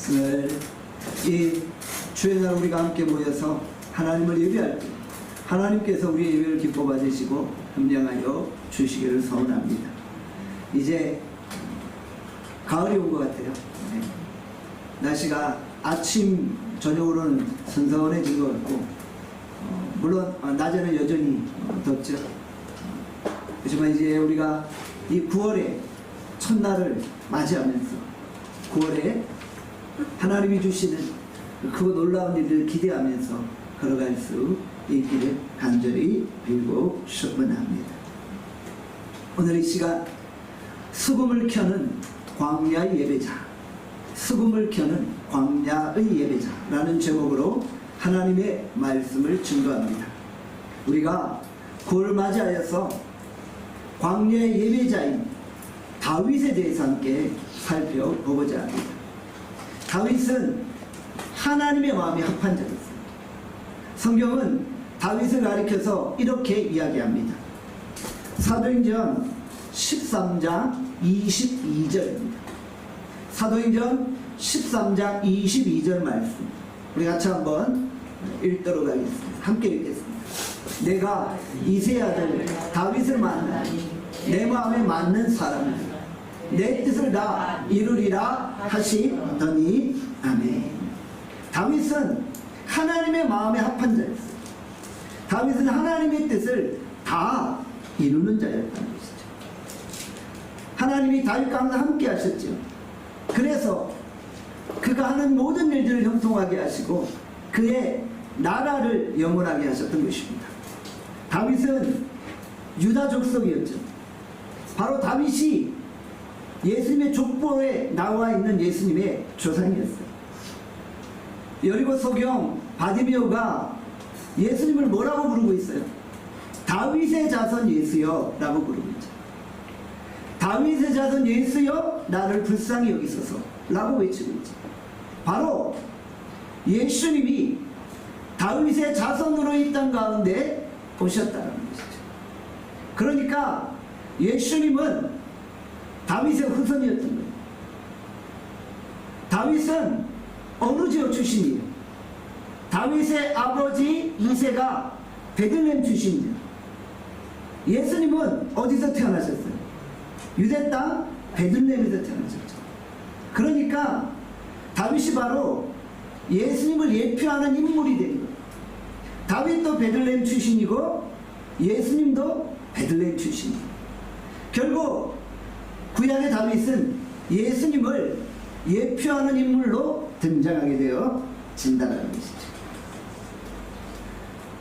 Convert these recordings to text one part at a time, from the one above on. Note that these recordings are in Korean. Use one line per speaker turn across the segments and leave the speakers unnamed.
오늘 이 주의 날 우리가 함께 모여서 하나님을 예배할 때 하나님께서 우리의 예배를 기뻐 받으시고 함량하여 주시기를 소원합니다. 이제 가을이 온 것 같아요. 네. 날씨가 아침 저녁으로는 선선해진 것 같고 물론 낮에는 여전히 덥죠. 하지만 이제 우리가 이 9월의 첫날을 맞이하면서 9월에 하나님이 주시는 그 놀라운 일을 기대하면서 걸어갈 수 있기를 간절히 빌고 축원합니다. 오늘 이 시간 수금을 켜는 광야의 예배자, 수금을 켜는 광야의 예배자라는 제목으로 하나님의 말씀을 증거합니다. 우리가 9월 맞이하여서 광야의 예배자인 다윗에 대해서 함께 살펴보고자 합니다. 다윗은 하나님의 마음이 합한 자였습니다. 성경은 다윗을 가리켜서 이렇게 이야기합니다. 사도행전 13장 22절입니다. 사도행전 13장 22절 말씀 우리 같이 한번 읽도록 하겠습니다. 함께 읽겠습니다. 내가 이새의 아들 다윗을 만나니 내 마음에 맞는 사람이니 내 뜻을 다 이루리라 하시더니 아멘. 다윗은 하나님의 마음에 합한 자였어요. 다윗은 하나님의 뜻을 다 이루는 자였다는 것이죠. 하나님이 다윗과 항상 함께 하셨죠. 그래서 그가 하는 모든 일들을 형통하게 하시고 그의 나라를 영원하게 하셨던 것입니다. 다윗은 유다 족속이었죠. 바로 다윗이 예수님의 족보에 나와 있는 예수님의 조상이었어요. 여리고 소경 바디메오가 예수님을 뭐라고 부르고 있어요? 다윗의 자손 예수여 라고 부르고 있죠. 다윗의 자손 예수여 나를 불쌍히 여기소서 라고 외치고 있죠. 바로 예수님이 다윗의 자손으로 이 땅 가운데 오셨다는 것이죠. 그러니까 예수님은 다윗의 후손이었던 거예요. 다윗은 어느 지역 출신이에요? 다윗의 아버지 이새가 베들레헴 출신이에요. 예수님은 어디서 태어나셨어요? 유대 땅 베들레헴에서 태어나셨죠. 그러니까 다윗이 바로 예수님을 예표하는 인물이 된 거예요. 다윗도 베들레헴 출신이고 예수님도 베들레헴 출신이에요. 결국 구약의 다윗은 예수님을 예표하는 인물로 등장하게 되어진다는 것이죠.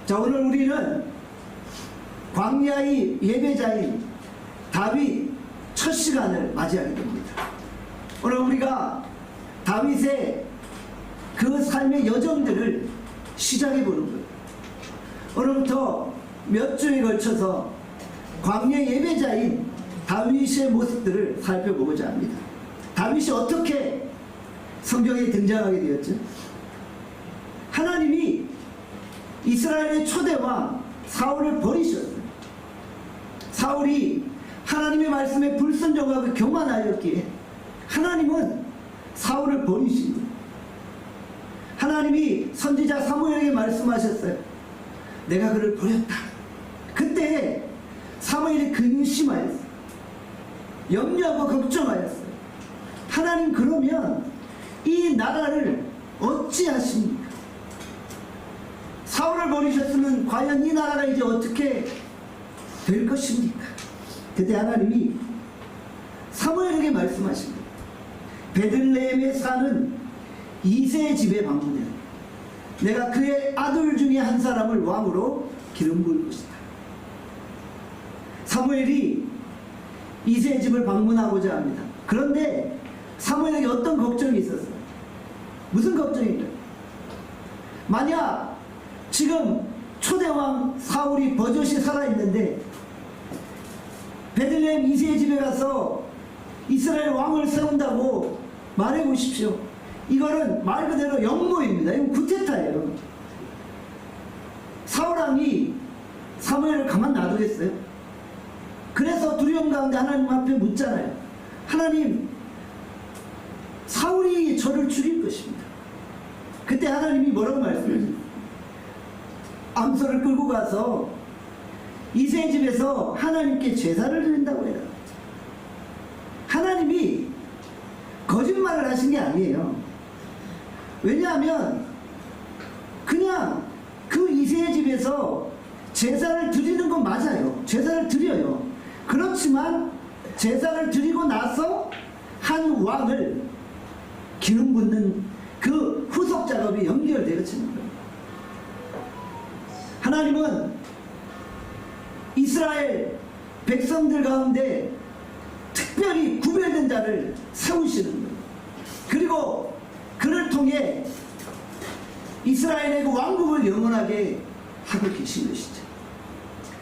자, 오늘 우리는 광야의 예배자인 다윗 첫 시간을 맞이하게 됩니다. 오늘 우리가 다윗의 그 삶의 여정들을 시작해 보는 거예요. 오늘부터 몇 주에 걸쳐서 광야 예배자인 다윗의 모습들을 살펴보고자 합니다. 다윗이 어떻게 성경에 등장하게 되었죠? 하나님이 이스라엘의 초대왕 사울을 버리셨어요. 사울이 하나님의 말씀에 불순종하고 교만하였기에 하나님은 사울을 버리신 거예요. 하나님이 선지자 사무엘에게 말씀하셨어요. 내가 그를 버렸다. 그때 사무엘이 근심하였어요. 염려하고 걱정하였어요. 하나님 그러면 이 나라를 어찌하십니까? 사울을 버리셨으면 과연 이 나라가 이제 어떻게 될 것입니까? 그때 하나님이 사무엘에게 말씀하십니다. 베들레헴에 사는 이새의 집에 방문해 내가 그의 아들 중에 한 사람을 왕으로 기름 부을 것이다. 사무엘이 이새의 집을 방문하고자 합니다. 그런데 사무엘에게 어떤 걱정이 있었어요? 무슨 걱정인가요? 만약 지금 초대왕 사울이 버젓이 살아있는데 베들레헴 이새의 집에 가서 이스라엘 왕을 세운다고 말해보십시오. 이거는 말 그대로 역모입니다. 이건 구테타예요. 사울왕이 사무엘을 가만 놔두겠어요? 그래서 두려움 가운데 하나님 앞에 묻잖아요. 하나님, 사울이 저를 죽일 것입니다. 그때 하나님이 뭐라고 말씀하셨어요? 암소를 끌고 가서 이새의 집에서 하나님께 제사를 드린다고 해요. 하나님이 거짓말을 하신 게 아니에요. 왜냐하면 그냥 그 이새의 집에서 제사를 드리는 건 맞아요. 제사를 드려요. 그렇지만 제사를 드리고 나서 한 왕을 기름 붓는 그 후속 작업이 연결되어지는 거예요. 하나님은 이스라엘 백성들 가운데 특별히 구별된 자를 세우시는 거예요. 그리고 그를 통해 이스라엘의 그 왕국을 영원하게 하고 계신 것이죠.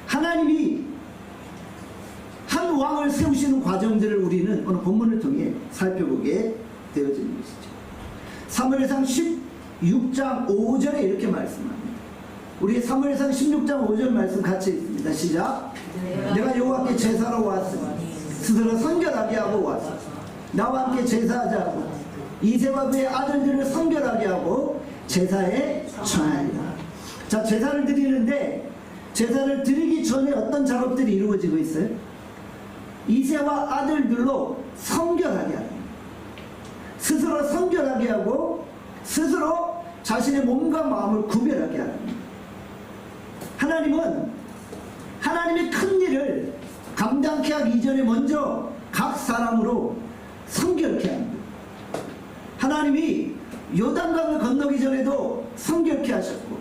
하나님이 한 왕을 세우시는 과정들을 우리는 오늘 본문을 통해 살펴보게 되어지는 것이죠. 사무엘상 16장 5절에 이렇게 말씀합니다. 우리 사무엘상 16장 5절 말씀 같이 읽습니다. 시작. 내가 여호와께 제사로 왔으니 스스로 선결하게 하고 왔으니 나와 함께 제사하자고 이새와 그의 아들들을 선결하게 하고 제사에 청하리라. 자, 제사를 드리는데 제사를 드리기 전에 어떤 작업들이 이루어지고 있어요? 이새와 아들들로 선결하게 하는, 스스로 선결하게 하고 스스로 자신의 몸과 마음을 구별하게 하는. 하나님은 하나님의 큰 일을 감당케 하기 이전에 먼저 각 사람으로 선결케 합니다. 하나님이 요단강을 건너기 전에도 선결케 하셨고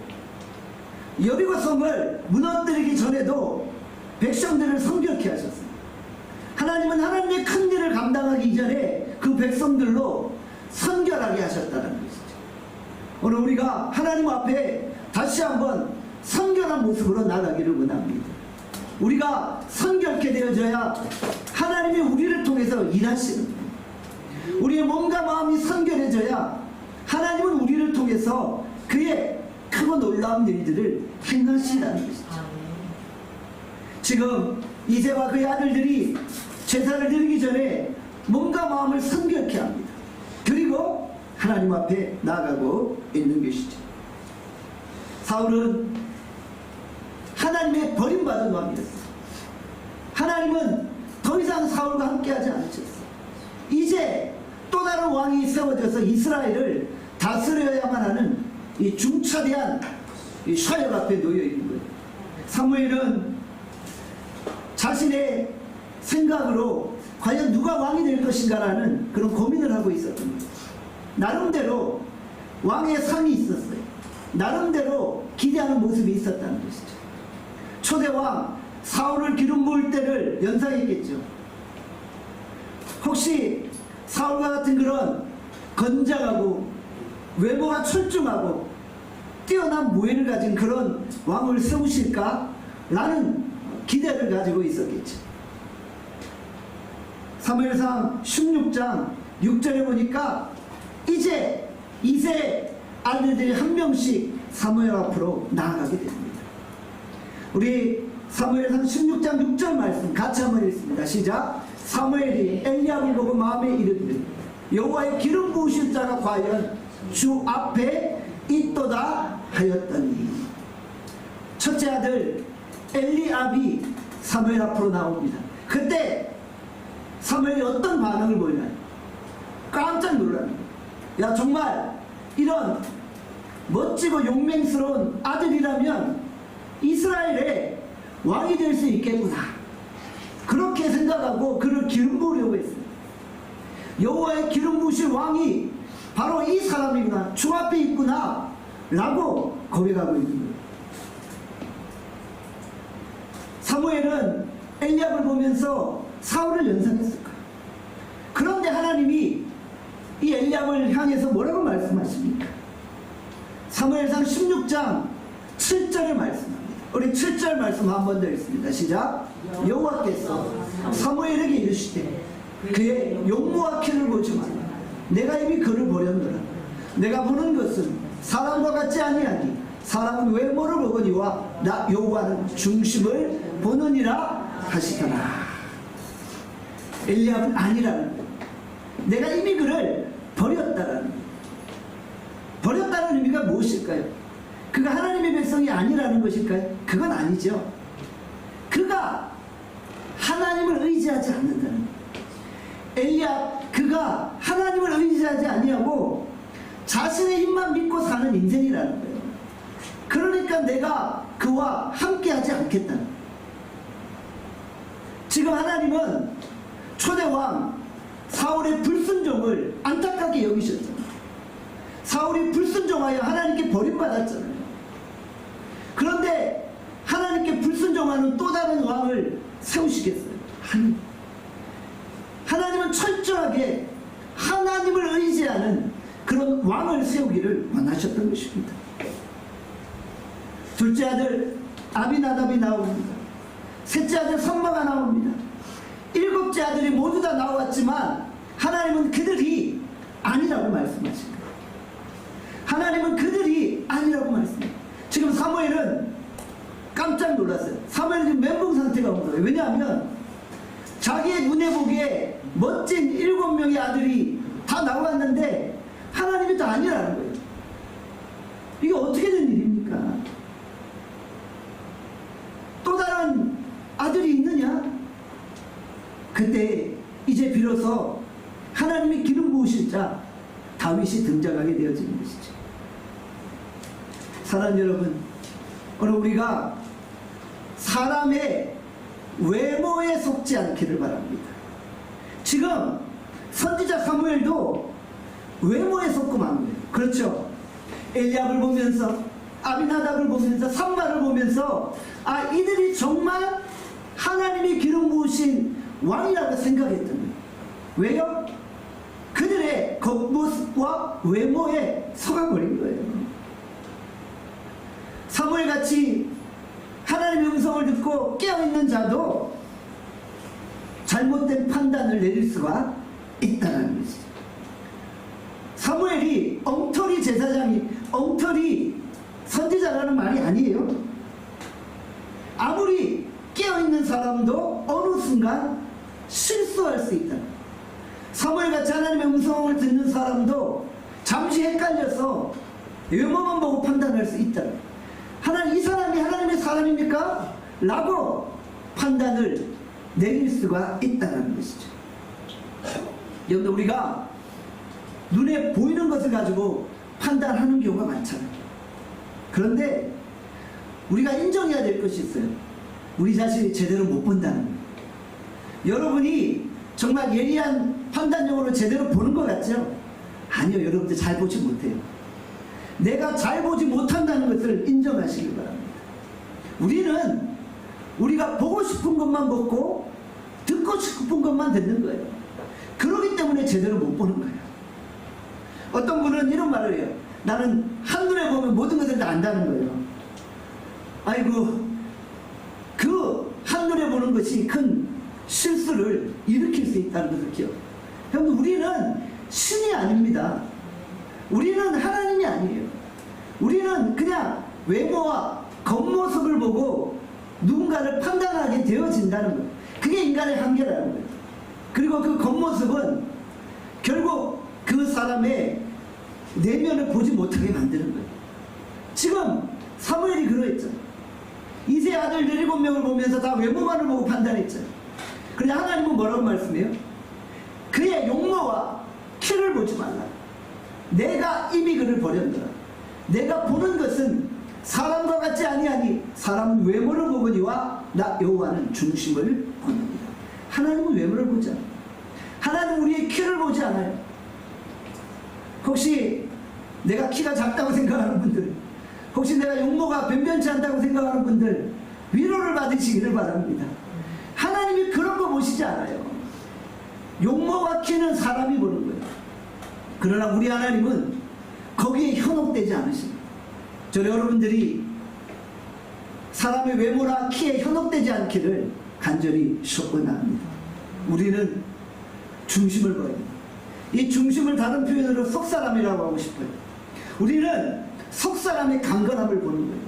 여리고성을 무너뜨리기 전에도 백성들을 선결케 하셨습니다. 하나님은 하나님의 큰 일을 감당하기 이전에 그 백성들로 선결하게 하셨다는 것이죠. 오늘 우리가 하나님 앞에 다시 한번 선결한 모습으로 나가기를 원합니다. 우리가 선결케 되어져야 하나님이 우리를 통해서 일하시는 거예요. 우리의 몸과 마음이 선결해져야 하나님은 우리를 통해서 그의 크고 놀라운 일들을 행하신다는 것이죠. 지금 이새와 그의 아들들이 제사를 드리기 전에 몸과 마음을 선결케 합니다. 그리고 하나님 앞에 나아가고 있는 것이죠. 사울은 하나님의 버림받은 왕이었어요. 하나님은 더 이상 사울과 함께하지 않으셨어요. 이제 또 다른 왕이 세워져서 이스라엘을 다스려야만 하는 이 중차대한 이 샤역 앞에 놓여 있는 거예요. 사무엘은 자신의 생각으로 과연 누가 왕이 될 것인가라는 그런 고민을 하고 있었던 거예요. 나름대로 왕의 상이 있었어요. 나름대로 기대하는 모습이 있었다는 것이죠. 초대왕 사울을 기름 부을 때를 연상했겠죠. 혹시 사울과 같은 그런 건장하고 외모가 출중하고 뛰어난 무예를 가진 그런 왕을 세우실까? 라는 기대를 가지고 있었겠죠. 사무엘상 16장 6절에 보니까 이제 이새 아들들이 한 명씩 사무엘 앞으로 나아가게 됩니다. 우리 사무엘상 16장 6절 말씀 같이 한번 읽습니다. 시작. 사무엘이 엘리압을 보고 마음에 이르되 여호와의 기름 부으실 자가 과연 주 앞에 있도다 하였더니, 첫째 아들 엘리압이 사무엘 앞으로 나옵니다. 그때 사무엘이 어떤 반응을 보이나요? 깜짝 놀라는 거예요. 야, 정말 이런 멋지고 용맹스러운 아들이라면 이스라엘의 왕이 될 수 있겠구나, 그렇게 생각하고 그를 기름 부으려고 했습니다. 여호와의 기름 부으실 왕이 바로 이 사람이구나, 주 앞에 있구나 라고 고백하고 있는 거예요. 사무엘은 엘리압을 보면서 사울을 연상했을 거예요. 그런데 하나님이 이 엘리압을 향해서 뭐라고 말씀하십니까? 사무엘상 16장 7절의 말씀합니다. 우리 7절 말씀 한 번 더 읽습니다. 시작. 여호와께서 사무엘에게 이르시되 그의 용모와 키를 보지 마라. 내가 이미 그를 보렸노라. 내가 보는 것은 사람과 같지 아니하니 사람은 외모를 보거니와 나 여호와는 중심을 보느니라 하시더라. 엘리압은 아니라는 거예요. 내가 이미 그를 버렸다라는 거예요. 버렸다는 의미가 무엇일까요? 그가 하나님의 백성이 아니라는 것일까요? 그건 아니죠. 그가 하나님을 의지하지 않는다는 엘리야, 그가 하나님을 의지하지 아니하고 자신의 힘만 믿고 사는 인생이라는 거예요. 그러니까 내가 그와 함께하지 않겠다는 거예요. 지금 하나님은 초대왕 사울의 불순종을 안타깝게 여기셨잖아요. 사울이 불순종하여 하나님께 버림받았잖아요. 그런데 하나님께 불순종하는 또 다른 왕을 세우시겠어요? 아니, 하나님은 철저하게 하나님을 의지하는 그런 왕을 세우기를 원하셨던 것입니다. 둘째 아들 아비나답이 나옵니다. 셋째 아들 삼마가 나옵니다. 일곱째 아들이 모두 다 나왔지만 하나님은 그들이 아니라고 말씀하십니다. 하나님은 그들이 아니라고 말씀합니다. 지금 사무엘은 깜짝 놀랐어요. 사무엘은 지금 멘붕 상태가 온 거예요. 왜냐하면 자기의 눈에 보기에 멋진 7명의 아들이 다 나왔는데 하나님이 다 아니라는 거예요. 이게 어떻게 된 일입니까? 또 다른 아들이 있느냐? 그때 이제 비로소 하나님이 기름 부으실 자 다윗이 등장하게 되어지는 것이죠. 사랑하는 여러분, 오늘 우리가 사람의 외모에 속지 않기를 바랍니다. 지금 선지자 사무엘도 외모에 속고 만 거예요. 그렇죠? 엘리압을 보면서, 아비나답을 보면서, 삼마를 보면서 아, 이들이 정말 하나님이 기름 부으신 왕이라고 생각했던 거예요. 왜요? 그들의 겉모습과 외모에 속아버린 거예요. 사무엘같이 하나님의 음성을 듣고 깨어있는 자도 잘못된 판단을 내릴 수가 있다는 것이죠. 사무엘이 엉터리 제사장이 엉터리 선지자라는 말이 아니에요. 아무리 깨어있는 사람도 어느 순간 실수할 수 있다. 사무엘같이 하나님의 음성을 듣는 사람도 잠시 헷갈려서 외모만 보고 판단할 수 있다. 하나님, 이 사람이 하나님의 사람입니까? 라고 판단을 내릴 수가 있다는 것이죠. 여러분, 우리가 눈에 보이는 것을 가지고 판단하는 경우가 많잖아요. 그런데 우리가 인정해야 될 것이 있어요. 우리 자신이 제대로 못 본다는 거예요. 여러분이 정말 예리한 판단력으로 제대로 보는 것 같죠? 아니요, 여러분들 잘 보지 못해요. 내가 잘 보지 못한다는 것을 인정하시기 바랍니다. 우리는 우리가 보고 싶은 것만 보고 듣고 싶은 것만 듣는 거예요. 그러기 때문에 제대로 못 보는 거예요. 어떤 분은 이런 말을 해요. 나는 한눈에 보면 모든 것을 다 안다는 거예요. 아이고, 그 한눈에 보는 것이 큰 실수를 일으킬 수 있다는 것을 기억해요. 여러분, 우리는 신이 아닙니다. 우리는 하나님이 아니에요. 우리는 그냥 외모와 겉모습을 보고 누군가를 판단하게 되어진다는 거예요. 그게 인간의 한계라는 거예요. 그리고 그 겉모습은 결국 그 사람의 내면을 보지 못하게 만드는 거예요. 지금 사무엘이 그러했죠. 이세 아들 7명을 보면서 다 외모만을 보고 판단했죠. 그런데 하나님은 뭐라고 말씀해요? 그의 용모와 키를 보지 말라. 내가 이미 그를 버렸노라. 내가 보는 것은 사람과 같지 아니하니 사람은 외모를 보거니와 나 여호와는 중심을 보느니라. 하나님은 외모를 보지 않아요. 하나님은 우리의 키를 보지 않아요. 혹시 내가 키가 작다고 생각하는 분들, 혹시 내가 용모가 변변치 않다고 생각하는 분들, 위로를 받으시기를 바랍니다. 하나님이 그런 거 보시지 않아요. 용모와 키는 사람이 보는 거예요. 그러나 우리 하나님은 거기에 현혹되지 않으십니다. 저 여러분들이 사람의 외모나 키에 현혹되지 않기를 간절히 축원합니다. 우리는 중심을 봐야 됩니다. 이 중심을 다른 표현으로 속사람이라고 하고 싶어요. 우리는 속사람의 강건함을 보는 거예요.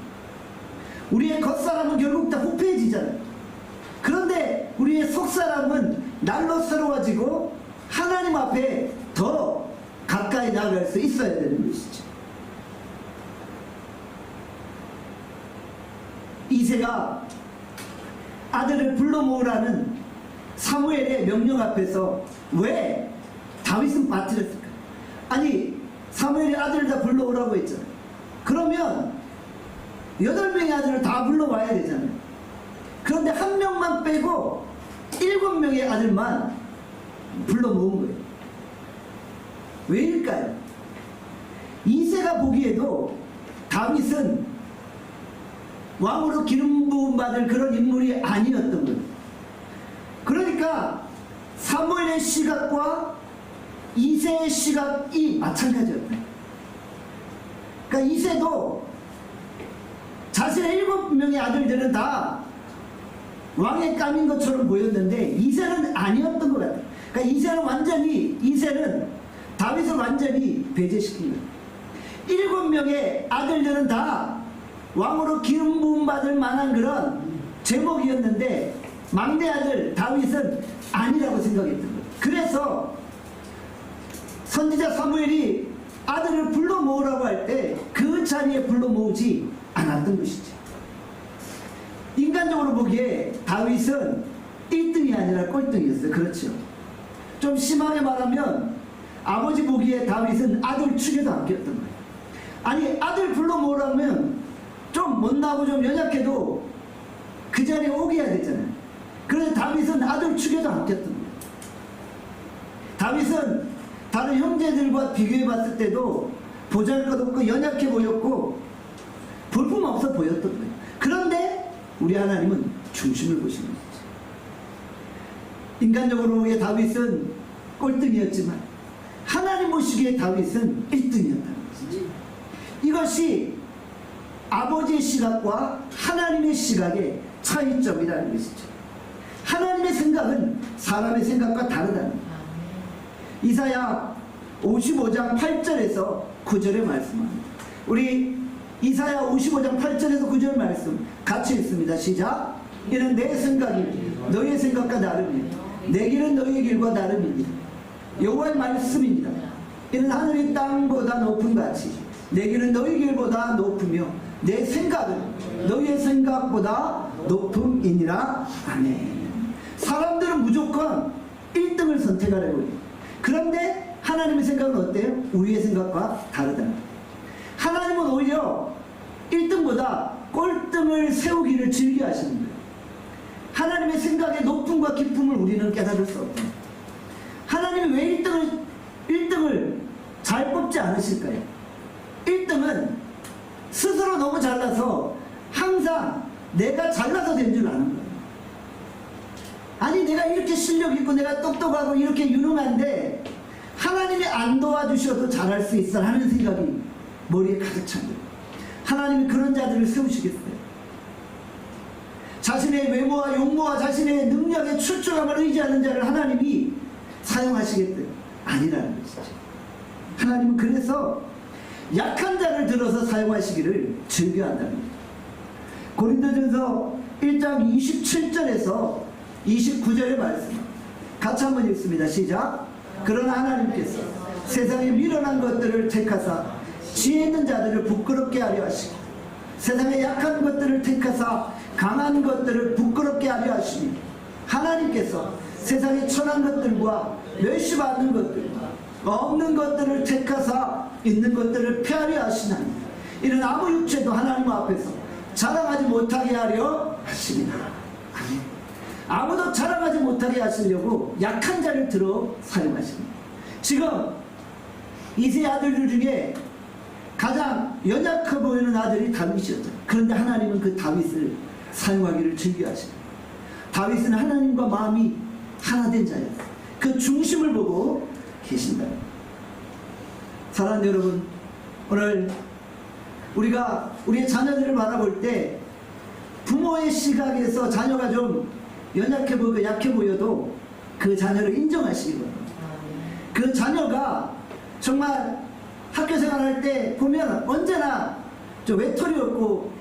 우리의 겉사람은 결국 다 후패해지잖아요. 그런데 우리의 속사람은 날로 새로워지고 하나님 앞에 더 가까이 나아갈 수 있어야 되는 것이죠. 이새가 아들을 불러 모으라는 사무엘의 명령 앞에서 왜 다윗은 빠뜨렸을까? 아니, 사무엘이 아들을 다 불러오라고 했잖아요. 그러면 8명의 아들을 다 불러와야 되잖아요. 그런데 한 명만 빼고 7명의 아들만 불러 모은 거예요. 왜일까요? 이새가 보기에도 다윗은 왕으로 기름 부음 받을 그런 인물이 아니었던 거예요. 그러니까 사무엘의 시각과 이새의 시각이 마찬가지였다. 그러니까 이새도 자신의 7명의 아들들은 다 왕의 깜인 것처럼 보였는데 이새는 아니었던 것 같아요. 그러니까 이새는 다윗을 완전히 배제시킨 거예요. 7명의 아들들은 다 왕으로 기름 부음 받을 만한 그런 제목이었는데 막내 아들 다윗은 아니라고 생각했던 거예요. 그래서 선지자 사무엘이 아들을 불러 모으라고 할 때 그 자리에 불러 모으지 않았던 것이죠. 인간적으로 보기에 다윗은 1등이 아니라 꼴등이었어요. 그렇죠. 좀 심하게 말하면 아버지 보기에 다윗은 아들 축에도 안 꼈던 거예요. 아니, 아들 불러 모으라면 좀 못나고 좀 연약해도 그 자리에 오게 해야 되잖아요. 그런데 다윗은 아들 축에도 안 꼈던 거예요. 다윗은 다른 형제들과 비교해 봤을 때도 보잘것없고 연약해 보였고 볼품없어 보였던 거예요. 그런데 우리 하나님은 중심을 보시는 거죠. 인간적으로의 다윗은 꼴등이었지만 하나님 보시기에 다윗은 1등이었다는 것이죠. 이것이 아버지의 시각과 하나님의 시각의 차이점이라는 것이죠. 하나님의 생각은 사람의 생각과 다르다는 거예요. 이사야 55장 8절에서 9절의 말씀입니다. 우리 이사야 55장 8절에서 9절 말씀 같이 읽습니다. 시작. 이는 내 생각이 너희의 생각과 다름이요 내 길은 너희의 길과 다름이니라. 여호와의 말씀입니다. 이는 하늘이 땅보다 높은 같이 내 길은 너희 길보다 높으며 내 생각은 너희의 생각보다 높음이니라. 아멘. 사람들은 무조건 1등을 선택하려고 해요. 그런데 하나님의 생각은 어때요? 우리의 생각과 다르다. 하나님은 오히려 1등보다 꼴등을 세우기를 즐겨 하시는 거예요. 하나님의 생각의 높음과 깊음을 우리는 깨달을 수 없다. 하나님이 왜 1등을 잘 뽑지 않으실까요? 1등은 스스로 너무 잘나서 항상 내가 잘나서 된 줄 아는 거예요. 아니, 내가 이렇게 실력 있고 내가 똑똑하고 이렇게 유능한데 하나님이 안 도와주셔도 잘할 수 있어 하는 생각이 머리에 가득 찬 거예요. 하나님이 그런 자들을 세우시겠어요? 자신의 외모와 용모와 자신의 능력의 출중함을 의지하는 자를 하나님이 사용하시겠어요? 아니라는 것이죠. 하나님은 그래서 약한 자를 들어서 사용하시기를 즐겨한다는 거예요. 고린도전서 1장 27절에서 29절의 말씀 같이 한번 읽습니다. 시작. 그러나 하나님께서 세상에 미련한 것들을 택하사 지혜 있는 자들을 부끄럽게 하려 하시고 세상에 약한 것들을 택하사 강한 것들을 부끄럽게 하려 하시니 하나님께서 세상에 천한 것들과 멸시받는 것들과 없는 것들을 택하사 있는 것들을 폐하려 하시나니 이는 아무 육체도 하나님 앞에서 자랑하지 못하게 하려 하십니다. 아멘. 아무도 자랑하지 못하게 하시려고 약한 자를 들어 사용하십니다. 지금 이세 아들들 중에 가장 연약해 보이는 아들이 다윗이었죠. 그런데 하나님은 그 다윗을 사용하기를 즐겨하십니다. 다윗은 하나님과 마음이 하나 된 자였어요. 그 중심을 보고 계신다. 사랑하는 여러분, 오늘 우리가 우리의 자녀들을 바라볼 때 부모의 시각에서 자녀가 좀 연약해 보이고 약해 보여도 그 자녀를 인정하시기 바랍니다. 그 자녀가 정말 학교 생활할 때 보면 언제나 좀 외톨이였고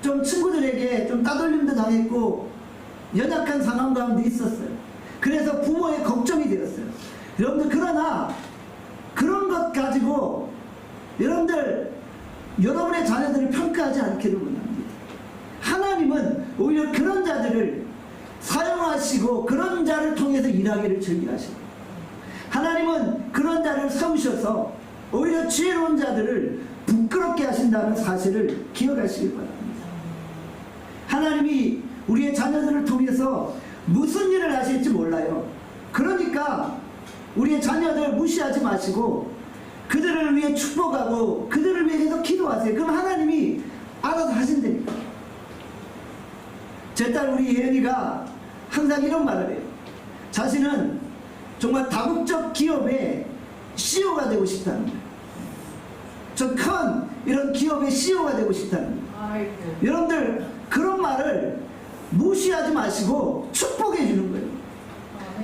좀 친구들에게 좀 따돌림도 당했고 연약한 상황 가운데 있었어요. 그래서 부모의 걱정이 되었어요. 여러분들, 그러나 그런 것 가지고 여러분들 여러분의 자녀들을 평가하지 않기를 원합니다. 하나님은 오히려 그런 자들을 사용하시고 그런 자를 통해서 일하기를 즐겨하시고, 하나님은 그런 자를 세우셔서 오히려 지혜로운 자들을 부끄럽게 하신다는 사실을 기억하시길 바랍니다. 하나님이 우리의 자녀들을 통해서 무슨 일을 하실지 몰라요. 그러니까 우리의 자녀들 무시하지 마시고 그들을 위해 축복하고 그들을 위해 계속 기도하세요. 그럼 하나님이 알아서 하신다니까. 제 딸 우리 예은이가 항상 이런 말을 해요. 자신은 정말 다국적 기업의 CEO가 되고 싶다는 거예요. 저 큰 이런 기업의 CEO가 되고 싶다는 거예요. 여러분들 그런 말을 무시하지 마시고 축복해 주는 거예요.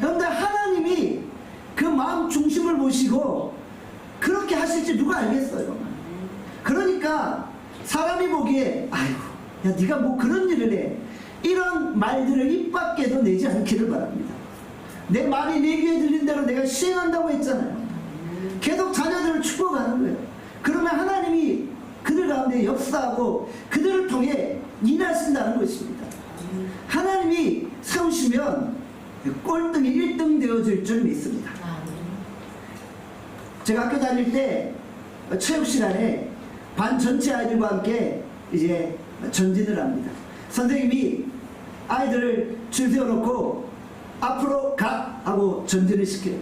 여러분들 하나님이 그 마음 중심을 보시고 그렇게 하실지 누가 알겠어요. 그러니까 사람이 보기에 아이고 야 네가 뭐 그런 일을 해, 이런 말들을 입 밖에도 내지 않기를 바랍니다. 내 말이 내 귀에 들린 대로 내가 시행한다고 했잖아요. 계속 자녀들을 축복하는 거예요. 그러면 하나님이 그들 가운데 역사하고 그들을 통해 일하신다는 것입니다. 하나님이 세우시면 꼴등이 1등 되어질 줄 믿습니다. 제가 학교 다닐 때 체육 시간에 반 전체 아이들과 함께 이제 전진을 합니다. 선생님이 아이들을 줄 세워놓고 앞으로 가 하고 전진을 시켜요.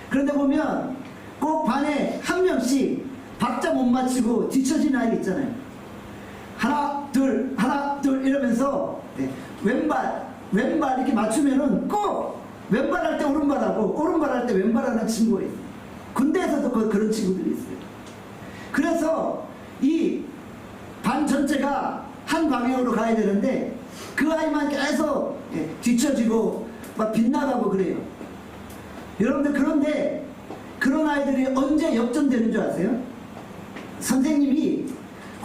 그런데 보면 꼭 반에 한 명씩 박자 못 맞추고 뒤처진 아이 있잖아요. 하나 둘 이러면서 왼발 이렇게 맞추면은 꼭 왼발 할 때 오른발 하고 오른발 할 때 왼발 하는 친구가 있어요. 군대에서도 그런 친구들이 있어요. 그래서 이 반 전체가 한 방향으로 가야 되는데 그 아이만 계속 뒤처지고 막 빗나가고 그래요. 여러분들 그런데 그런 아이들이 언제 역전되는 줄 아세요? 선생님이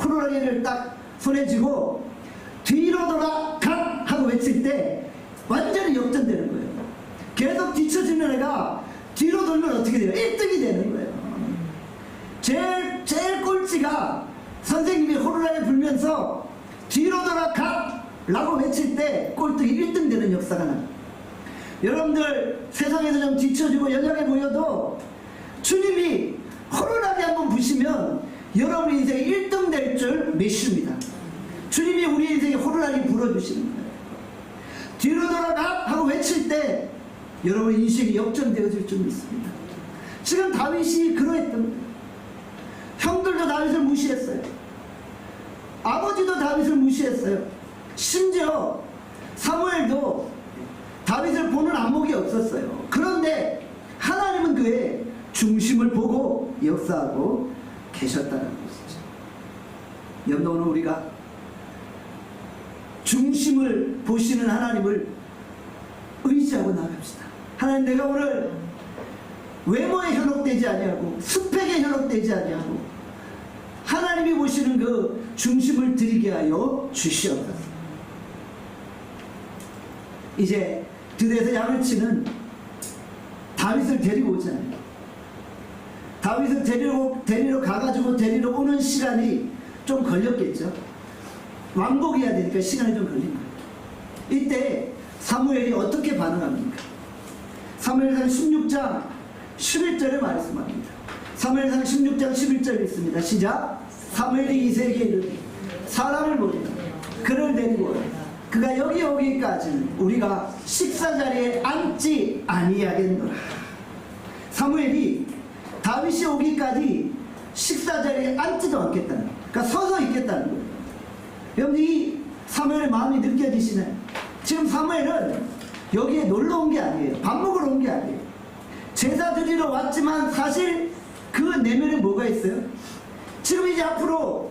호루라기를 딱 손에 쥐고 뒤로 돌아 가! 하고 외칠 때 완전히 역전되는 거예요. 계속 뒤처지는 애가 뒤로 돌면 어떻게 돼요? 1등이 되는 거예요. 제일 꼴찌가 선생님이 호루라기 불면서 뒤로 돌아 가! 라고 외칠 때 꼴등이 1등 되는 역사가 나요. 여러분들 세상에서 좀 뒤처지고 연약해 보여도 주님이 호루라기 한번 부시면 여러분 인생이 1등 될 줄 믿습니다. 주님이 우리 인생에 호루라기 불어주시는 거예요. 뒤로 돌아가 하고 외칠 때 여러분 인생이 역전되어질 줄 믿습니다. 지금 다윗이 그러했던 거예요. 형들도 다윗을 무시했어요. 아버지도 다윗을 무시했어요. 심지어 사무엘도 다윗을 보는 안목이 없었어요. 그런데 하나님은 그의 중심을 보고 역사하고 계셨다는 것이죠. 여러분 오늘 우리가 중심을 보시는 하나님을 의지하고 나갑시다. 하나님 내가 오늘 외모에 현혹되지 아니하고 스펙에 현혹되지 아니하고 하나님이 보시는 그 중심을 드리게 하여 주시옵소서. 이제 들에서 양을 치는 다윗을 데리고 오잖아요. 다윗을 데리러 가가지고 데리러 오는 시간이 좀 걸렸겠죠. 왕복해야 되니까 시간이 좀 걸린 거예요. 이때 사무엘이 어떻게 반응합니까? 사무엘상 16장 11절에 말씀합니다. 사무엘상 16장 11절에 있습니다. 시작. 사무엘이 이새에게 이르되 사람을 보내라. 그를 데리고 오라. 그가 여기 오기까지는 우리가 식사자리에 앉지 아니하겠노라. 사무엘이 다윗이 오기까지 식사자리에 앉지도 않겠다는 거예요. 그러니까 서서 있겠다는 거예요. 여러분 이 사무엘의 마음이 느껴지시나요? 지금 사무엘은 여기에 놀러 온 게 아니에요. 밥 먹으러 온 게 아니에요. 제사 드리러 왔지만 사실 그 내면에 뭐가 있어요? 지금 이제 앞으로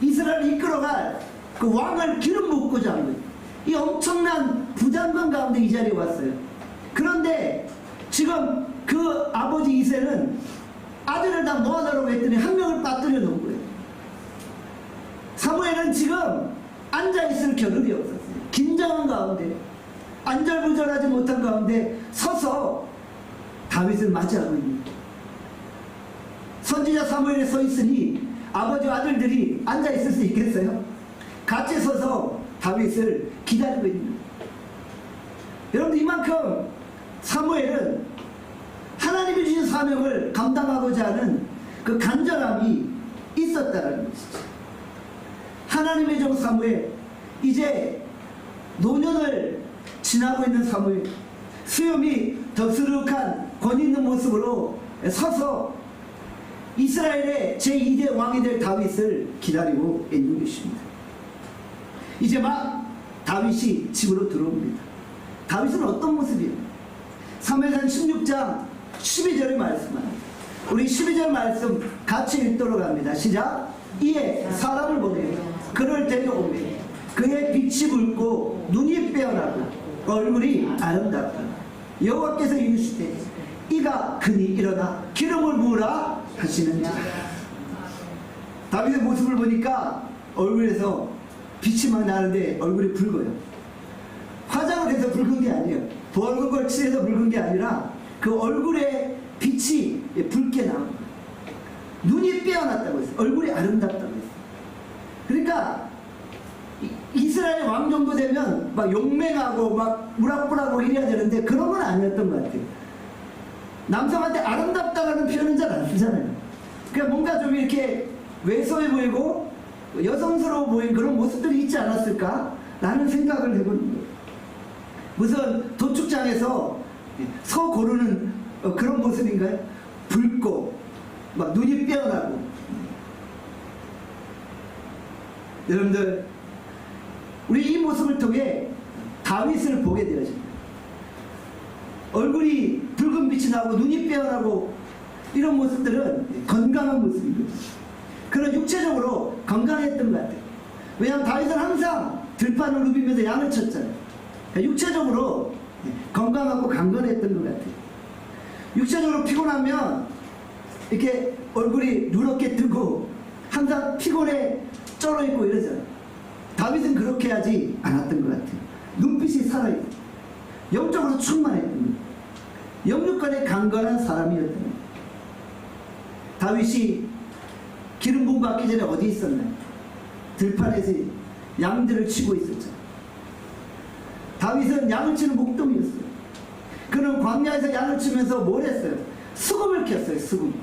이스라엘을 이끌어갈 그 왕을 기름 붓고자 하는 거예요. 이 엄청난 부장관 가운데 이 자리에 왔어요. 그런데 지금 그 아버지 이새는 아들을 다 모아달라고 했더니 한 명을 빠뜨려 놓은 거예요. 사무엘은 지금 앉아있을 겨를이 없었어요. 긴장한 가운데 안절부절하지 못한 가운데 서서 다윗을 맞이하고 있는 거예요. 선지자 사무엘에 서 있으니 아버지와 아들들이 앉아있을 수 있겠어요? 같이 서서 다윗을 기다리고 있는 거예요. 여러분, 이만큼 사무엘은 하나님이 주신 사명을 감당하고자 하는 그 간절함이 있었다는 것이죠. 하나님의 종 사무엘, 이제 노년을 지나고 있는 사무엘, 수염이 덥수룩한 권 있는 모습으로 서서 이스라엘의 제2대 왕이 될 다윗을 기다리고 있는 것입니다. 이제 막 다윗이 집으로 들어옵니다. 다윗은 어떤 모습이에요? 사무엘상 16장 12절의 말씀합니다. 우리 12절 말씀 같이 읽도록 합니다. 시작. 이에 사람을 보내 그를 데려오매 그의 빛이 붉고 눈이 빼어나고 얼굴이 아름답다. 여호와께서 이르시되 이가 그니 일어나 기름을 부으라 하시는지라. 다윗의 모습을 보니까 얼굴에서 빛이 막 나는데 얼굴이 붉어요. 화장을 해서 붉은 게 아니에요. 붉은 걸 칠해서 붉은 게 아니라 그 얼굴에 빛이 붉게 나온 거예요. 눈이 빼어났다고 했어요. 얼굴이 아름답다고 했어요. 그러니까 이스라엘 왕 정도 되면 막 용맹하고 막 우락부락하고 이래야 되는데 그런 건 아니었던 것 같아요. 남성한테 아름답다라는 표현은 잘 안 쓰잖아요. 그러니까 뭔가 좀 이렇게 왜소해 보이고 여성스러워 보이는 그런 모습들이 있지 않았을까? 라는 생각을 해보는 거예요. 무슨 도축장에서 서 고르는 그런 모습인가요? 붉고 막 눈이 빼어나고. 여러분들, 우리 이 모습을 통해 다윗을 보게 되어집니다. 얼굴이 붉은 빛이 나고 눈이 빼어나고 이런 모습들은 건강한 모습입니다. 그런 육체적으로 건강했던 것 같아요. 왜냐하면 다윗은 항상 들판을 누비면서 양을 쳤잖아요. 그러니까 육체적으로 건강하고 강건했던 것 같아요. 육체적으로 피곤하면 이렇게 얼굴이 누렇게 뜨고 항상 피곤에 쩔어있고 이러잖아요. 다윗은 그렇게 하지 않았던 것 같아요. 눈빛이 살아있고 영적으로 충만했던 거예요. 영육간에 강건한 사람이었던 거예요. 다윗이 기름 부음 받기 전에 어디 있었나요? 들판에서 양들을 치고 있었죠. 다윗은 양을 치는 목동이었어요. 그는 광야에서 양을 치면서 뭘 했어요? 수금을 켰어요. 수금.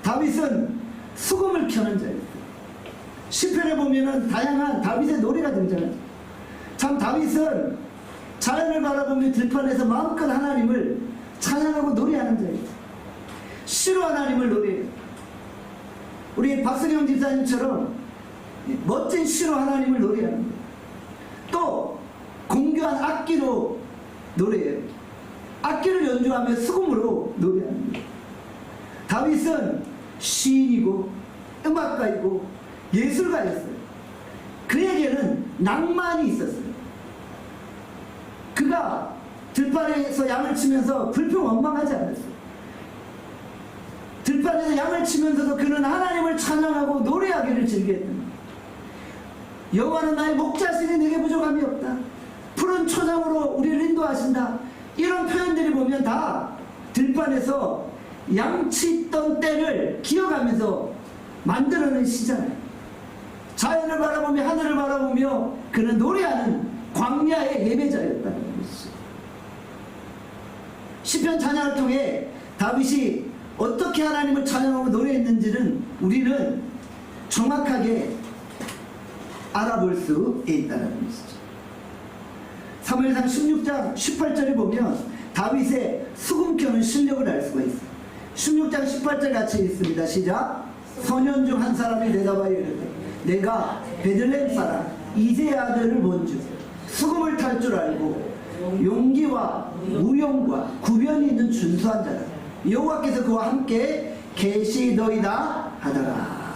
다윗은 수금을 켜는 자였어요. 시편에 보면은 다양한 다윗의 노래가 등장하죠. 참 다윗은 자연을 바라보며 들판에서 마음껏 하나님을 찬양하고 노래하는 자였어요. 시로 하나님을 노래해요. 우리 박승영 집사님처럼 멋진 시로 하나님을 노래하는 거예요. 또 공교한 악기로 노래해요. 악기를 연주하며 수금으로 노래하는 거예요. 다윗은 시인이고 음악가이고 예술가였어요. 그에게는 낭만이 있었어요. 그가 들판에서 양을 치면서 불평원망하지 않았어요. 들판에서 양을 치면서도 그는 하나님을 찬양하고 노래하기를 즐겼던 거예요. 여호와는 나의 목자시니 내게 부족함이 없다. 푸른 초장으로 우리를 인도하신다. 이런 표현들이 보면 다 들판에서 양치던 때를 기억하면서 만들어낸 시잖아요. 자연을 바라보며 하늘을 바라보며 그는 노래하는 광야의 예배자였다는 것이죠. 시편 찬양을 통해 다윗이 어떻게 하나님을 찬양하고 노래했는지는 우리는 정확하게 알아볼 수 있다는 것이죠. 사무엘상 16장 18절에 보면 다윗의 수금 켜는 실력을 알 수가 있어요. 16장 18절 같이 읽습니다. 시작. 소년 중 한 사람이 대답하여 이르되 내가 베들레헴 사람 이새의 아들을 본즉 수금을 탈 줄 알고 용기와 무용과 구변이 있는 준수한 자라. 여호와께서 그와 함께 계시더이다 하더라.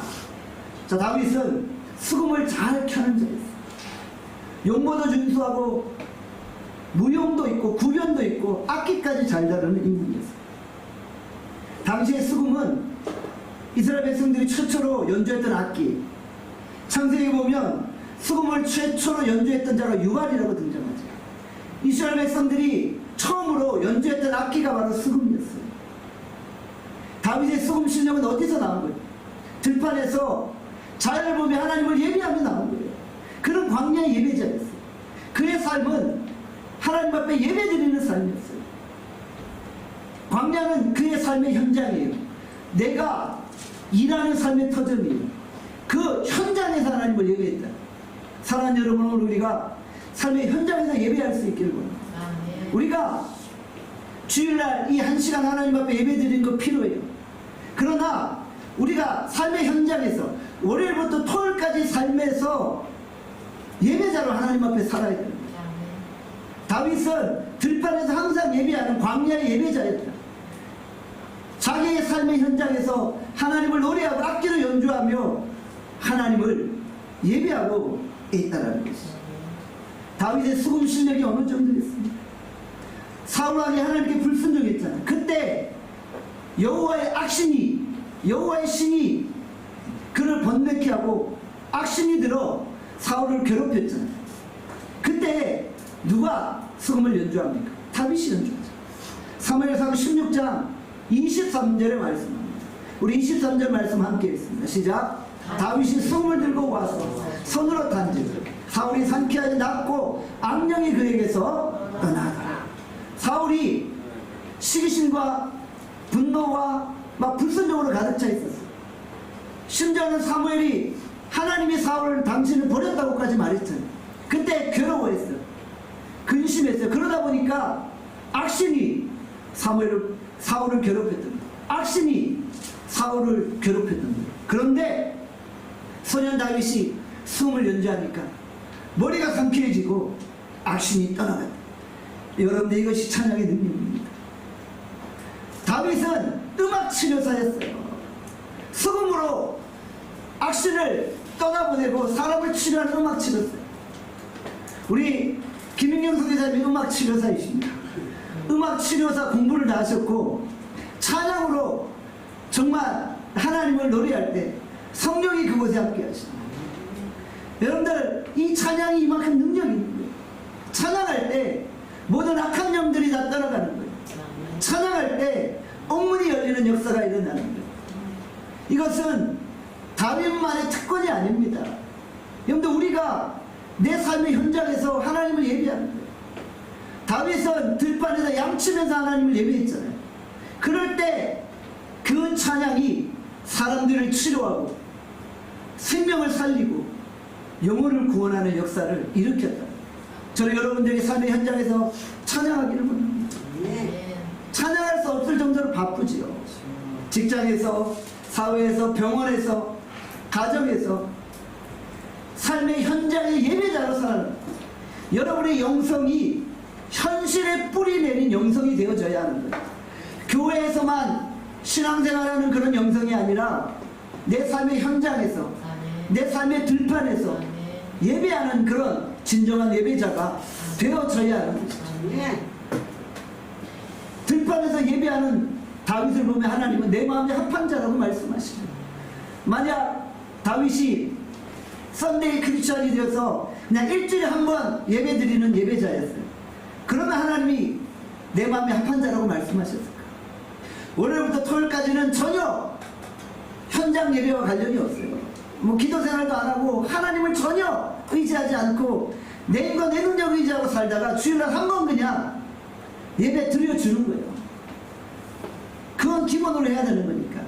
자, 다윗은 수금을 잘 켜는 자였어요. 용모도 준수하고 무용도 있고 구변도 있고 악기까지 잘 다루는 인물이었어요. 당시의 수금은 이스라엘 백성들이 최초로 연주했던 악기. 창세기 보면 수금을 최초로 연주했던 자가 유발이라고 등장하죠. 이스라엘 백성들이 처음으로 연주했던 악기가 바로 수금이었어요. 다윗의 수금 실력은 어디서 나온 거예요? 들판에서 자연을 보며 하나님을 예비하며 나온 거예요. 그런 광야의 예배자였어요. 그의 삶은 하나님 앞에 예배드리는 삶이었어요. 광야는 그의 삶의 현장이에요. 내가 일하는 삶의 터전이에요. 그 현장에서 하나님을 예배했다. 사랑하는 여러분, 오늘 우리가 삶의 현장에서 예배할 수 있기를 원합니다. 우리가 주일날 이 1시간 하나님 앞에 예배드리는 거 필요해요. 그러나 우리가 삶의 현장에서 월요일부터 토요일까지 삶에서 예배자로 하나님 앞에 살아야 됩니다. 다윗은 들판에서 항상 예배하는 광야의 예배자였다. 자기의 삶의 현장에서 하나님을 노래하고 악기로 연주하며 하나님을 예배하고 있다는 것이죠. 다윗의 수금 실력이 어느 정도였습니까? 사울 왕이 하나님께 불순종했잖아요. 그때 여호와의 신이 그를 번뇌케 하고 악신이 들어 사울을 괴롭혔잖아요. 그때 누가 수금을 연주합니까? 다윗이 연주하죠. 사무엘상 16장 23절의 말씀입니다. 우리 23절 말씀 함께 읽습니다. 시작. 다윗이 수금을 들고 와서 손으로 탄즉 사울이 상쾌하게 낫고 악령이 그에게서 떠나더라. 사울이 시기심과 분노와 막 불순종으로 가득 차 있었어요. 심지어는 사무엘이 하나님이 사울을 당신을 버렸다고까지 말했잖아요. 그때 괴로워했어요. 근심했어요. 그러다 보니까 악신이 사울을 괴롭혔던 거예요. 악신이 사울을 괴롭혔던 거예요. 그런데 소년 다윗이 수금을 연주하니까 머리가 상쾌해지고 악신이 떠나갔다. 여러분들, 이것이 찬양의 능력입니다. 다윗은 음악 치료사였어요. 수금으로 악신을 떠나보내고 사람을 치료하는 음악 치료사. 우리 김인경 선교사님이 음악 치료사이십니다. 음악 치료사 공부를 다 하셨고 찬양으로 정말 하나님을 노래할 때 성령이 그곳에 함께 하십니다. 여러분들, 이 찬양이 이만큼 능력이 있는 거예요. 찬양할 때 모든 악한 영들이 다 떠나가는 거예요. 찬양할 때 옥문이 열리는 역사가 일어나는 거예요. 이것은 다윗만의 특권이 아닙니다. 여러분들, 우리가 내 삶의 현장에서 하나님을 예배하는 거예요. 다윗은 들판에서 양치면서 하나님을 예배했잖아요. 그럴 때 그 찬양이 사람들을 치료하고 생명을 살리고 영혼을 구원하는 역사를 일으켰다. 저는 여러분들의 삶의 현장에서 찬양하기를 원합니다. 찬양할 수 없을 정도로 바쁘지요. 직장에서, 사회에서, 병원에서, 가정에서 삶의 현장의 예배자로 살아갑니다. 여러분의 영성이 현실에 뿌리 내린 영성이 되어져야 하는 거예요. 교회에서만 신앙생활하는 그런 영성이 아니라 내 삶의 현장에서, 내 삶의 들판에서 예배하는 그런 진정한 예배자가 되어져야 하는 것이죠. 들판에서 예배하는 다윗을 보면 하나님은 내 마음에 합한 자라고 말씀하십니다. 만약 다윗이 썬데이 크리스천이 되어서 그냥 일주일에 한 번 예배 드리는 예배자였어요. 그러면 하나님이 내 마음에 합한 자라고 말씀하셨을까? 월요일부터 토요일까지는 전혀 현장 예배와 관련이 없어요. 뭐 기도 생활도 안 하고 하나님을 전혀 의지하지 않고 내 힘과 내 능력 의지하고 살다가 주일날 한 번 그냥 예배 드려주는 거예요. 그건 기본으로 해야 되는 거니까.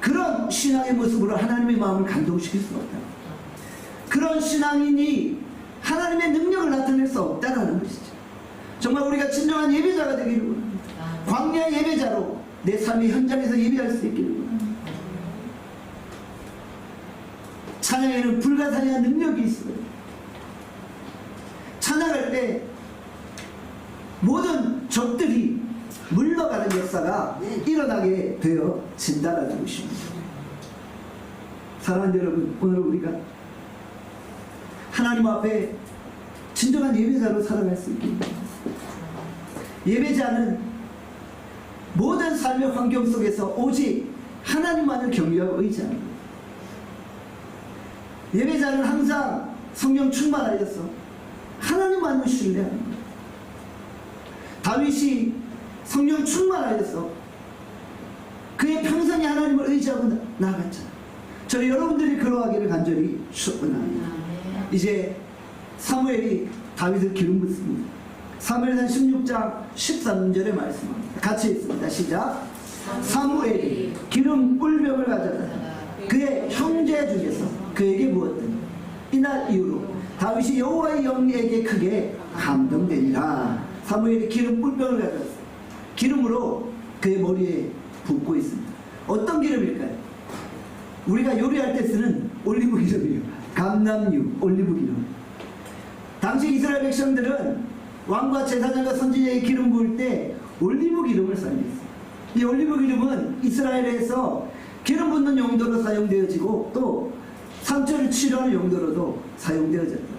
그런 신앙의 모습으로 하나님의 마음을 감동시킬 수 없다. 그런 신앙인이 하나님의 능력을 나타낼 수 없다는 것이죠. 정말 우리가 진정한 예배자가 되기를 원합니다. 광야 예배자로 내 삶의 현장에서 예배할 수 있기를 원합니다. 찬양에는 불가사의한 능력이 있어요. 찬양할 때 모든 적들이 물러가는 역사가 일어나게 되어진다는 것입니다. 사랑하는 여러분, 오늘 우리가 하나님 앞에 진정한 예배자로 살아갈 수 있습니다. 예배자는 모든 삶의 환경 속에서 오직 하나님만을 경외하고 의지하는 거예요. 예배자는 항상 성령 충만하여서 하나님만을 신뢰하는 거예요. 다윗이 성령 충만하여서 그의 평생에 하나님을 의지하고 나아갔잖아요. 저는 여러분들이 그러하기를 간절히 축원합니다. 이제 사무엘이 다윗을 기름 붓습니다. 사무엘상 16장 13절에 말씀합니다. 같이 읽습니다. 시작. 사무엘이 기름 뿔병을 가져다 그의 형제 중에서 그에게 부었더니 이날 이후로 다윗이 여호와의 영에게 크게 감동되니라. 사무엘이 기름 뿔병을 가져왔어요. 기름으로 그의 머리에 붓고 있습니다. 어떤 기름일까요? 우리가 요리할 때 쓰는 올리브 기름이에요. 감람유 올리브 기름. 당시 이스라엘 백성들은 왕과 제사장과 선지자의 기름 부을 때 올리브 기름을 사용했어요. 이 올리브 기름은 이스라엘에서 기름 붓는 용도로 사용되어지고 또 상처를 치료하는 용도로도 사용되어졌다.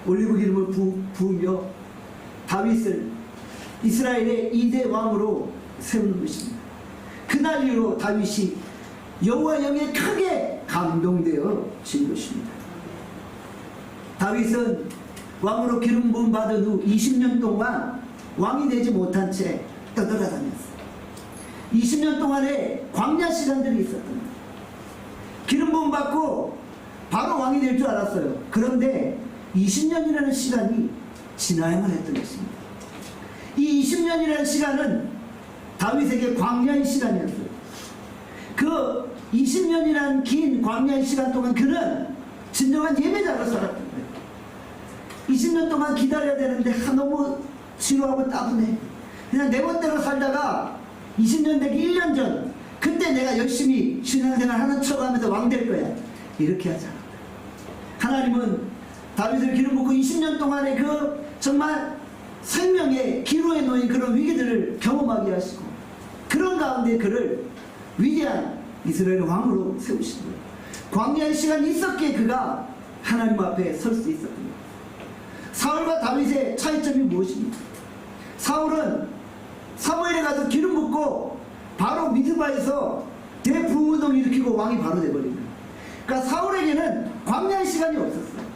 올리브 기름을 부으며 다윗을 이스라엘의 2대 왕으로 세우는 것입니다. 그날 이후로 다윗이 여호와 영에 크게 감동되어진 것입니다. 다윗은 왕으로 기름 부음 받은 후 20년 동안 왕이 되지 못한 채 떠돌아다녔어요. 20년 동안에 광야 시간들이 있었던 거예요. 기름 부음 받고 바로 왕이 될 줄 알았어요. 그런데 20년이라는 시간이 지나야만 했던 것입니다. 이 20년이라는 시간은 다윗에게 광야의 시간이었어요. 그 20년이라는 긴 광야의 시간 동안 그는 진정한 예배자로 살았던 거예요. 20년 동안 기다려야 되는데 너무 지루하고 따분해. 그냥 내 멋대로 살다가 20년 되기 1년 전 그때 내가 열심히 신앙생활 하는 척하면서 왕 될 거야. 이렇게 하지 않았다. 하나님은 다윗을 기름 붓고 20년 동안의 그 정말 생명의 기로에 놓인 그런 위기들을 경험하게 하시고 그런 가운데 그를 위대한 이스라엘 왕으로 세우신 거예요. 광야의 시간이 있었기에 그가 하나님 앞에 설 수 있었던 거예요. 사울과 다윗의 차이점이 무엇입니까? 사울은 사무엘에 가서 기름 붓고 바로 미드바에서 대부흥운동을 일으키고 왕이 바로 돼버린 거예요. 그러니까 사울에게는 광야의 시간이 없었어요.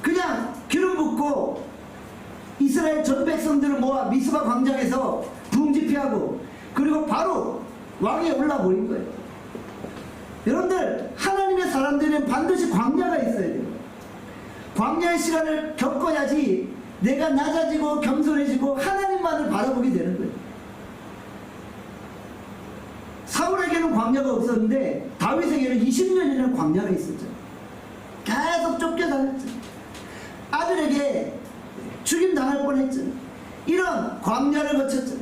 그냥 기름 붓고 이스라엘 전 백성들을 모아 미스바 광장에서 부흥 집회하고 그리고 바로 왕에 올라버린 거예요. 여러분들, 하나님의 사람들은 반드시 광야가 있어야 돼요. 광야의 시간을 겪어야지 내가 낮아지고 겸손해지고 하나님만을 바라보게 되는 거예요. 사울에게는 광야가 없었는데 다윗에게는 20년이라는 광야가 있었죠. 계속 쫓겨다녔죠. 아들에게 죽임당할 뻔했죠. 이런 광야를 거쳤죠.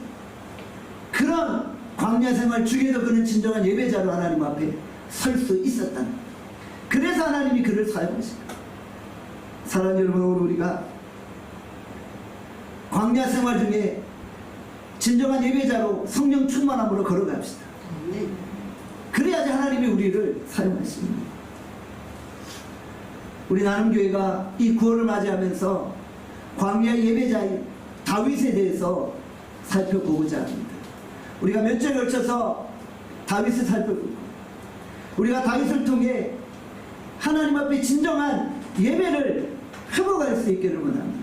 그런 광야 생활 중에도 그는 진정한 예배자로 하나님 앞에 설 수 있었다. 그래서 하나님이 그를 사용하십니다. 사랑하는 여러분, 오늘 우리가 광야 생활 중에 진정한 예배자로 성령 충만함으로 걸어갑시다. 그래야지 하나님이 우리를 사용하십니다. 우리 나눔교회가 이 9월을 맞이하면서 광야 예배자인 다윗에 대해서 살펴보고자 합니다. 우리가 몇 주에 걸쳐서 다윗을 살펴보고 우리가 다윗을 통해 하나님 앞에 진정한 예배를 회복할 수 있기를 원합니다.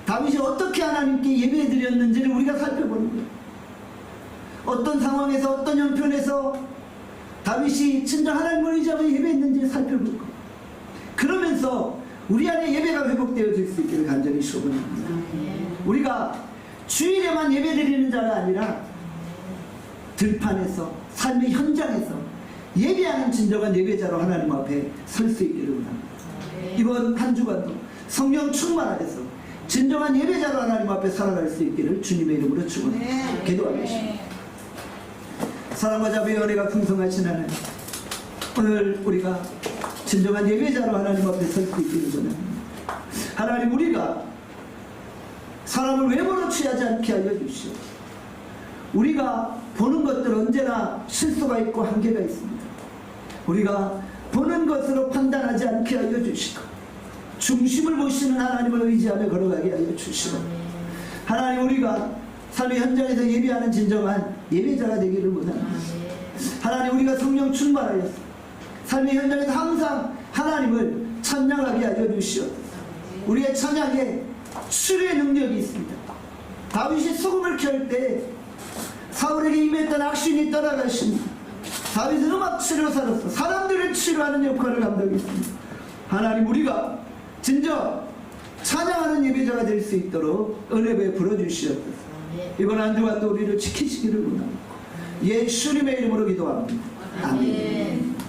다윗이 어떻게 하나님께 예배드렸는지를 우리가 살펴보는 거예요. 어떤 상황에서 어떤 형편에서 다윗이 진정 하나님을 의지하고 예배했는지를 살펴볼 거예요. 그러면서 우리 안에 예배가 회복되어질 수 있기를 간절히 소원합니다. 우리가 주일에만 예배드리는 자가 아니라 들판에서 삶의 현장에서 예배하는 진정한 예배자로 하나님 앞에 설 수 있기를 원합니다. 이번 한 주간도 성령 충만 안에서 진정한 예배자로 하나님 앞에 살아갈 수 있기를 주님의 이름으로 축원합니다. 기도하겠습니다. 사랑과 자비의 은혜가 풍성하신 하나님, 오늘 우리가 진정한 예배자로 하나님 앞에 설 수 있기를 원합니다. 하나님, 우리가 사람을 외모로 취하지 않게 하여 주시오. 우리가 보는 것들 언제나 실수가 있고 한계가 있습니다. 우리가 보는 것으로 판단하지 않게 하여 주시고 중심을 보시는 하나님을 의지하며 걸어가게 하여 주시고 하나님, 우리가 삶의 현장에서 예배하는 진정한 예배자가 되기를 원합니다. 하나님, 우리가 성령 충만하여서 삶의 현장에서 항상 하나님을 찬양하게 하여 주시옵소서. 우리의 찬양에 치료의 능력이 있습니다. 다윗이 소금을 켤 때 사울에게 임했던 악신이 떠나가십니다. 다윗은 음악 치료사로서 사람들을 치료하는 역할을 감당했습니다. 하나님, 우리가 진정 찬양하는 예배자가 될 수 있도록 은혜 베풀어 주시옵소서. 이번 한 주간도 우리를 지키시기를 원합니다. 예수님의 이름으로 기도합니다. 아멘.